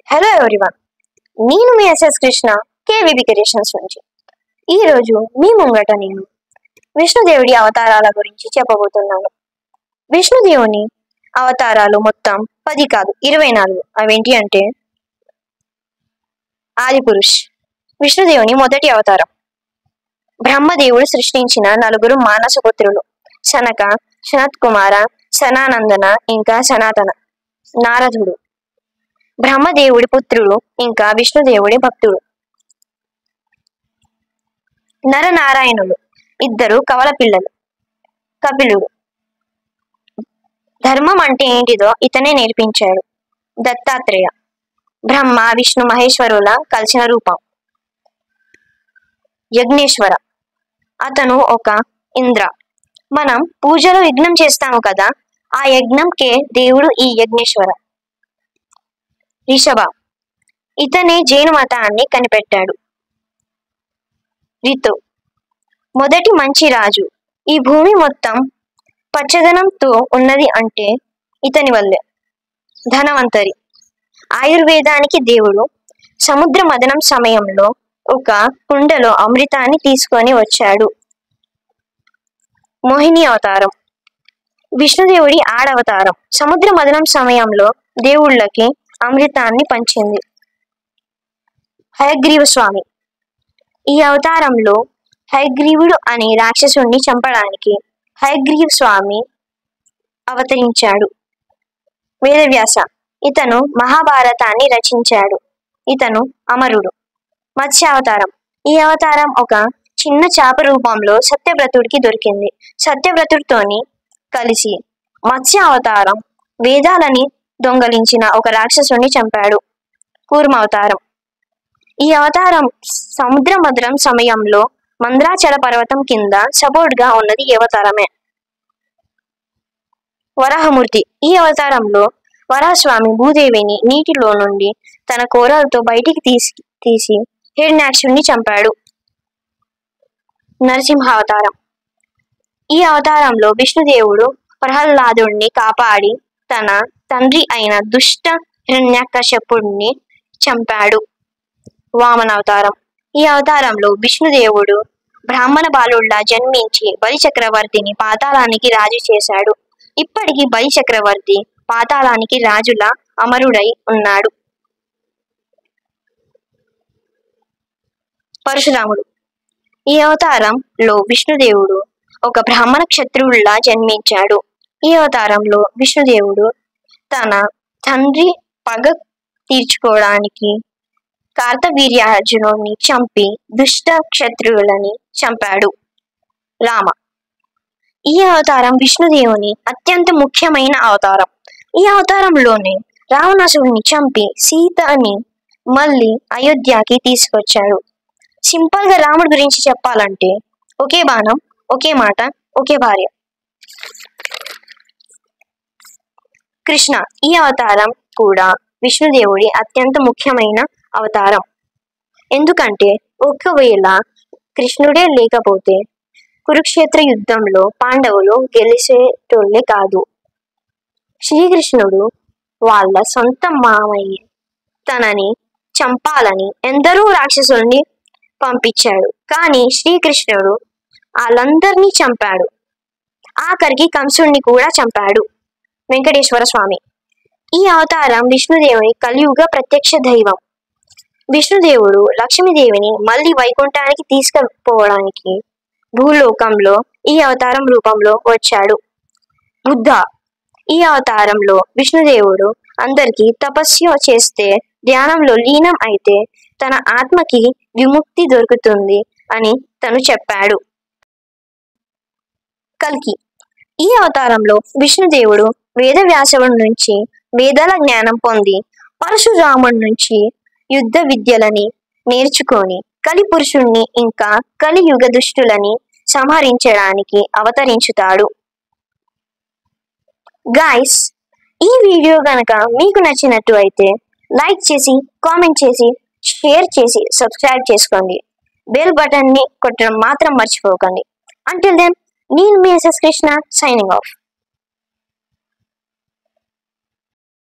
Hello everyone, నేను మీ SS Krishna KVB creations నుంచి. ఈరోజు మీ ముంగట నేను విష్ణుదేవుడి అవతారాల గురించి చెప్పబోతున్నాను. విష్ణుదేవుని అవతారాలు మొత్తం 10 కాదు 24. అవేంటి అంటే, ఆదిపురుష్ విష్ణుదేవుని మొదటి అవతారం. బ్రహ్మదేవుడు సృష్టించిన 4 మానసపుత్రులు: శనక, సనత్కుమార, సనానందన ఇంకా సనాతన. నారదుడు బ్రహ్మదేవుడి పుత్రుడు ఇంకా విష్ణుదేవుడి భక్తుడు. నరనారాయణులు 2 కవల పిల్లలు. కపిలుడు ధర్మం అంటే ఏంటిదో ఇతనే నేర్పించాడు. దత్తాత్రేయ బ్రహ్మ విష్ణు మహేశ్వరుల కలిసిన రూపం. యజ్ఞేశ్వర అతను ఒక ఇంద్ర. మనం పూజలో యజ్ఞం చేస్తాము కదా, ఆ యజ్ఞంకే దేవుడు ఈ యజ్ఞేశ్వర. రిషభ ఇతనే జైన మతాన్ని కనిపెట్టాడు. రితు మొదటి మంచి రాజు. ఈ భూమి మొత్తం పచ్చదనంతో ఉన్నది అంటే ఇతని వల్లే. ధనవంతరి ఆయుర్వేదానికి దేవుడు. సముద్ర మదనం సమయంలో ఒక కుండలో అమృతాన్ని తీసుకొని వచ్చాడు. మోహిని అవతారం విష్ణుదేవుడి ఆడవతారం. సముద్ర మదనం సమయంలో దేవుళ్ళకి అమృతాన్ని పంచింది. హయగ్రీవ స్వామి ఈ అవతారంలో హయగ్రీవుడు అనే రాక్షసుణ్ణి చంపడానికి హయగ్రీవ స్వామి అవతరించాడు. వేదవ్యాస ఇతను మహాభారతాన్ని రచించాడు. ఇతను అమరుడు. మత్స్యావతారం ఈ అవతారం ఒక చిన్న చేప రూపంలో సత్యవ్రతుడికి దొరికింది. సత్యవ్రతుడితోని కలిసి మత్స్య అవతారం వేదాలని దొంగలించిన ఒక రాక్షసుని చంపాడు. కూర్మ అవతారం ఈ అవతారం సముద్ర మదనం సమయంలో మంద్రాచల పర్వతం కింద సపోర్ట్ గా ఉన్నది ఈ అవతారమే. వరాహమూర్తి ఈ అవతారంలో వరాహస్వామి భూదేవిని నీటిలో నుండి తన కోరలతో బయటికి తీసి హిరణ్యాక్షుణ్ణి చంపాడు. నరసింహ అవతారం ఈ అవతారంలో విష్ణుదేవుడు ప్రహ్లాదుణ్ణి కాపాడి తన తండ్రి అయిన దుష్ట హిరణ్యకశపుణ్ణి చంపాడు. వామన అవతారం ఈ అవతారంలో విష్ణుదేవుడు బ్రాహ్మణ బాలుల్లా జన్మించి బలి చక్రవర్తిని పాతాళానికి రాజు చేశాడు. ఇప్పటికీ బలి చక్రవర్తి పాతాళానికి రాజులా అమరుడై ఉన్నాడు. పరశురాముడు ఈ అవతారంలో విష్ణుదేవుడు ఒక బ్రాహ్మణ క్షత్రువుల్లా జన్మించాడు. ఈ అవతారంలో విష్ణుదేవుడు తన తండ్రి పగ తీర్చుకోవడానికి కార్తవీర్యార్జునుడిని చంపి దుష్ట క్షత్రువులని చంపాడు. రామ ఈ అవతారం విష్ణుదేవుని అత్యంత ముఖ్యమైన అవతారం. ఈ అవతారంలోనే రావణాసురుడిని చంపి సీతని మళ్ళీ అయోధ్యకి తీసుకొచ్చాడు. సింపుల్ గా రాముడి గురించి చెప్పాలంటే, ఒకే బాణం, ఒకే మాట, ఒకే భార్య. కృష్ణ ఈ అవతారం కూడా విష్ణుదేవుడి అత్యంత ముఖ్యమైన అవతారం. ఎందుకంటే ఒకవేళ కృష్ణుడే లేకపోతే కురుక్షేత్ర యుద్ధంలో పాండవులు గెలిచేటోళ్ళే కాదు. శ్రీకృష్ణుడు వాళ్ళ సొంత మామయ్య తనని చంపాలని ఎందరో రాక్షసుల్ని పంపించాడు. కానీ శ్రీకృష్ణుడు వాళ్ళందరినీ చంపాడు. ఆఖరికి కంసుడిని కూడా చంపాడు. వెంకటేశ్వర స్వామి ఈ అవతారం విష్ణుదేవుని కలియుగ ప్రత్యక్ష దైవం. విష్ణుదేవుడు లక్ష్మీదేవిని మళ్ళీ వైకుంఠానికి తీసుకుపోవడానికి భూలోకంలో ఈ అవతారం రూపంలో వచ్చాడు. బుద్ధ ఈ అవతారంలో విష్ణుదేవుడు అందరికీ తపస్సు చేస్తే ధ్యానంలో లీనం అయితే తన ఆత్మకి విముక్తి దొరుకుతుంది అని తను చెప్పాడు. కల్కి ఈ అవతారంలో విష్ణుదేవుడు వేదవ్యాసుడి నుంచి వేదాల జ్ఞానం పొంది పరశురాముడి నుంచి యుద్ధ విద్యలని నేర్చుకొని కలిపురుషుణ్ణి ఇంకా కలియుగ దుష్టులని సంహరించడానికి అవతరించుతాడు. గైస్, ఈ వీడియో గనక మీకు నచ్చినట్టు అయితే లైక్ చేసి, కామెంట్ చేసి, షేర్ చేసి, సబ్స్క్రైబ్ చేసుకోండి. బెల్ బటన్ ని కొట్టడం మాత్రం మర్చిపోకండి. అంటిల్ దెన్, నేను మీ ఎస్ఎస్ కృష్ణ, సైనింగ్ ఆఫ్.